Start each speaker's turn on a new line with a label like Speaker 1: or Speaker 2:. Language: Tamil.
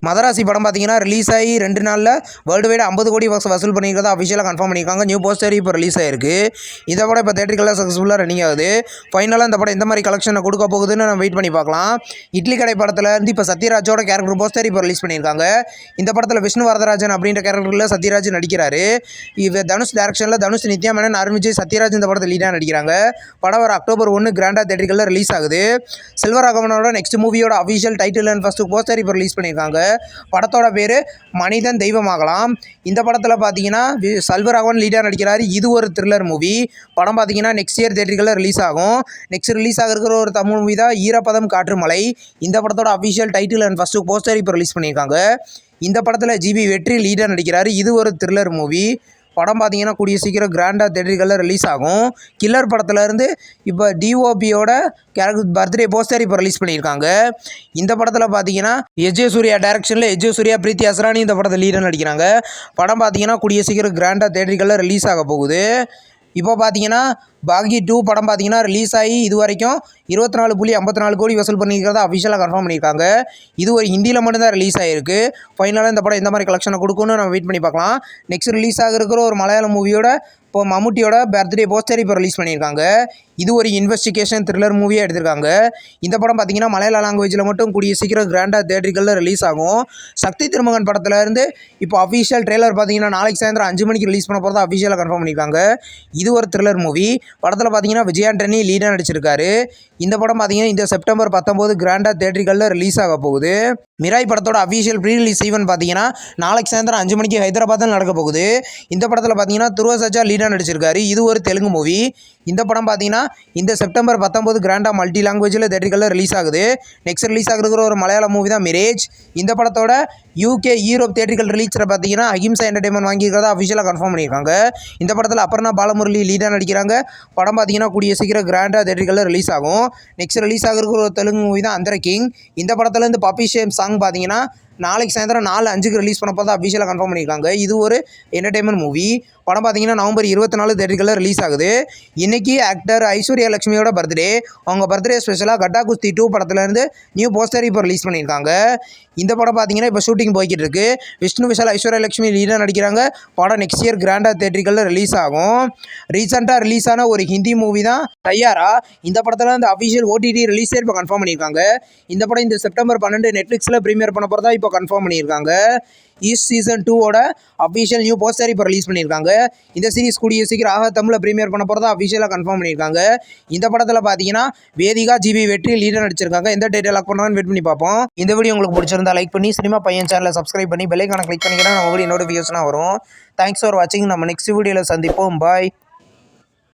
Speaker 1: மதராசி படம் பார்த்தீங்கன்னா ரிலீஸ் ஆகி 2 நாளில் வேர்ல்டு வைடு 50 கோடி வசூல் பண்ணியிருக்கிறதா அஃபிஷியலாக கன்ஃபார்ம் பண்ணியிருக்காங்க. நியூ போஸ்டர் இப்போ ரிலீஸ் ஆயிருக்கு. இதை படம் இப்போ தேட்டருக்கெல்லாம் சக்ஸஸ்ஃபுல்லாக ரன்னிங் ஆகுது. ஃபைனலாக இந்த படம் எந்த மாதிரி கலெக்ஷனை கொடுக்க போகுதுன்னு நம்ம வெயிட் பண்ணி பார்க்கலாம். இட்லி கடை படத்தில் இருந்து இப்போ சத்யராஜோட கேரக்டர் போஸ்டர் இப்போ ரிலீஸ் பண்ணியிருக்காங்க. இந்த படத்தில் விஷ்ணு வரதராஜன் அப்படின்ற கேரக்டரில் சத்யராஜ் நடிக்கிறாரு. தனுஷ் டைரக்ஷனில் தனுஷ், நித்யா மேனன், அருண் விஜய், சத்யராஜ் இந்த படத்தில் லீடாக நடிக்கிறாங்க. படம் வர அக்டோபர் 1 கிராண்டாக தேட்டருக்கெல்லாம் ரிலீஸ் ஆகுது. செல்வராகவனோட நெக்ஸ்ட் மூவியோட official title and first poster இப்போ ரிலீஸ் பண்ணியிருக்காங்க. படத்தோட பேர் மனிதன் தெய்வமாகலாம். இந்த படத்தில் பார்த்தீங்கன்னா செல்வராகவன் லீடாக நடிக்கிறாரு. இது ஒரு த்ரில்லர் மூவி. படம் பார்த்தீங்கன்னா நெக்ஸ்ட் இயர் தேட்டருக்குள்ள ரிலீஸ் ஆகும். நெக்ஸ்ட் ரிலீஸ் ஆகிருக்கிற ஒரு தமிழ் மூவி தான் ஈரப்பதம் காற்று மலை. இந்த படத்தோட official title and first poster இப்போ ரிலீஸ் பண்ணியிருக்காங்க. இந்த படத்தில் ஜிபி வெற்றி லீடாக நடிக்கிறாரு. இது ஒரு த்ரில்லர் மூவி. படம் பார்த்தீங்கன்னா கூடிய சீக்கிரம் கிராண்டாக தேட்டருக்குள்ள ரிலீஸ் ஆகும். கில்லர் படத்துலேருந்து இப்போ டிஓபியோட கேரக்டர் பர்த்டே போஸ்டர் இப்போ ரிலீஸ் பண்ணியிருக்காங்க. இந்த படத்தில் பார்த்தீங்கன்னா எஜே சூர்யா டைரக்ஷனில் எஜே சூர்யா, பிரீத்தி அசரானி இந்த படத்தில் லீடாக நடிக்கிறாங்க. படம் பார்த்தீங்கன்னா கூடிய சீக்கிரம் கிராண்டாக தேட்டருக்குள்ள ரிலீஸ் ஆக போகுது. இப்போ பார்த்தீங்கன்னா பாகி 2 படம் பார்த்தீங்கன்னா ரிலீஸ் ஆகி இது வரைக்கும் 24.54 கோடி வசூல் பண்ணியிருக்கிறதா அஃபிஷியலாக கன்ஃபார்ம் பண்ணியிருக்காங்க. இது ஒரு ஹிந்தியில் மட்டும்தான் ரிலீஸ் ஆகிருக்கு. ஃபைனலாக இந்த படம் எந்த மாதிரி கலெக்ஷனை கொடுக்குன்னு நம்ம வெயிட் பண்ணி பார்க்கலாம். நெக்ஸ்ட் ரிலீஸ் ஆகிருக்கிற ஒரு மலையாள மூவியோட இப்போ மம்முட்டியோட பர்த்டே போஸ்டர் இப்போ ரிலீஸ் பண்ணியிருக்காங்க. இது ஒரு இன்வெஸ்டிகேஷன் த்ரில்லர் மூவியாக எடுத்திருக்காங்க. இந்த படம் பார்த்தீங்கன்னா மலையாள லாங்குவேஜில் மட்டும் கூடிய சீக்கிரம் கிராண்டாக தேட்டருக்குள்ள ரிலீஸ் ஆகும். சக்தி திருமகன் படத்தில் இருந்து இப்போ அஃபிஷியல் ட்ரெய்லர் பார்த்தீங்கன்னா நாளைக்கு சாயந்தரம் 5 மணிக்கு ரிலீஸ் பண்ண போகிறதா அஃபிஷியலாக கன்ஃபார்ம் பண்ணியிருக்காங்க. இது ஒரு த்ரில்லர் மூவி. படத்தில் பார்த்தீங்கன்னா விஜயாண்டனி லீடாக நடிச்சிருக்காரு. இந்த படம் பார்த்தீங்கன்னா இந்த செப்டம்பர் 19 கிராண்டாக தேட்டருக்குள்ள ரிலீஸ் ஆக போகுது. மிராய் படத்தோட அஃபிஷியல் ப்ரீ ரிலீஸ் ஈவென்ட் பார்த்தீங்கன்னா நாளைக்கு சாயந்தரம் 5 மணிக்கு ஹைதராபாத்தில் நடக்க போகுது. இந்த படத்தில் பார்த்தீங்கன்னா துருவ சஜா லீடாக நடிச்சிருக்காரு. இது ஒரு தெலுங்கு மூவி. இந்த படம் பார்த்தீங்கன்னா இந்த செப்டம்பர் 19 கிராண்டாக மல்டி லாங்குவேஜில் தேட்டருக்குள்ள ரிலீஸ் ஆகுது. நெக்ஸ்ட் ரிலீஸ் ஆகிருக்கிற ஒரு மலையாள மூவி தான் மிரேஜ். இந்த படத்தோட UK யூரோப் தேட்டருக்குள் ரிலீஸில் பார்த்தீங்கன்னா அஹிம்சா என்டர்டைன்மெண்ட் வாங்கியிருக்கிறதா அஃபிஷியலாக கன்ஃபார்ம் பண்ணியிருக்காங்க. இந்த படத்தில் அபர்ணா பாலமுரளி லீடாக நடிக்கிறாங்க. படம் பார்த்தீங்கன்னா கூடிய சீக்கிரம் கிராண்டாக தேட்டருக்குள்ள ரிலீஸ் ஆகும். நெக்ஸ்ட் ரிலீஸ் ஆகிருக்கிற ஒரு தெலுங்கு மூவி தான் அந்தர கிங். இந்த படத்தில் இந்த பப்பி ஷேம் சாங் பார்த்தீங்கன்னா நாளைக்கு சாயந்தரம் 4:05 ரிலீஸ் பண்ண போது அஃபிஷியலாக கன்ஃபார்ம் பண்ணியிருக்காங்க. இது ஒரு என்டர்டைன்மெண்ட் மூவி. படம் பார்த்தீங்கன்னா நவம்பர் 24 தேட்டருக்குள்ள ரிலீஸ் ஆகுது. இன்றைக்கி ஆக்டர் ஐஸ்வர்யா லட்சுமியோட பர்த்டே. அவங்க பர்த்டே ஸ்பெஷலாக கட்டா குஸ்தி 2 படத்துலேருந்து நியூ போஸ்டர் இப்போ ரிலீஸ் பண்ணியிருக்காங்க. இந்த படம் பார்த்தீங்கன்னா இப்போ ஷூட்டிங் போய்கிட்டு இருக்கு. விஷ்ணு விஷால், ஐஸ்வர்யா லட்சுமி லீடாக நடிக்கிறாங்க. படம் நெக்ஸ்ட் இயர் கிராண்டாக தேட்டருக்குள்ள ரிலீஸ் ஆகும். ரீசெண்டாக ரிலீஸ் ஆன ஒரு ஹிந்தி மூவி தான் தயாரா. இந்த படத்தில் இந்த அஃபிஷியல் OTT ரிலீஸ் இப்போ கன்ஃபார்ம் பண்ணியிருக்காங்க. இந்த படம் இந்த செப்டம்பர் 12 நெட்ஃப்ளிக்ஸில் ப்ரீமியர் பண்ண போகிறதா இப்போ கன்ஃபார்ம் பண்ணியிருக்காங்க. ஈஸ்ட் சீசன் 2ஓட அஃபிஷியல் நியூ போஸ்டர் இப்போ ரிலீஸ் பண்ணியிருக்காங்க. இந்த சீரிஸ் கூடிய சீக்கிரம் ஆக தமிழில் ப்ரீமியர் பண்ண போகிறதா அஃபிஷியலாக கன்ஃபார்ம் பண்ணியிருக்காங்க. இந்த படத்தில் பார்த்தீங்கன்னா வேதிகா, ஜிபி வெற்றி லீடர் நடிச்சிருக்காங்க. எந்த டேட்டில் லாக் பண்ணுறான்னு வெயிட் பண்ணி பார்ப்போம். இந்த வீடியோ உங்களுக்கு பிடிச்சிருந்தா லைக் பண்ணி சினிமா பையன் சேனலை சப்ஸ்கிரைப் பண்ணி பெல் ஐகானை கிளிக் பண்ணிங்கன்னா நம்ம வீடியோ நோட்டிஃபிகேஷனாக வரும். தேங்க்ஸ் ஃபார் வாட்சிங். நம்ம நெக்ஸ்ட் வீடியோவில் சந்திப்போம். பாய்.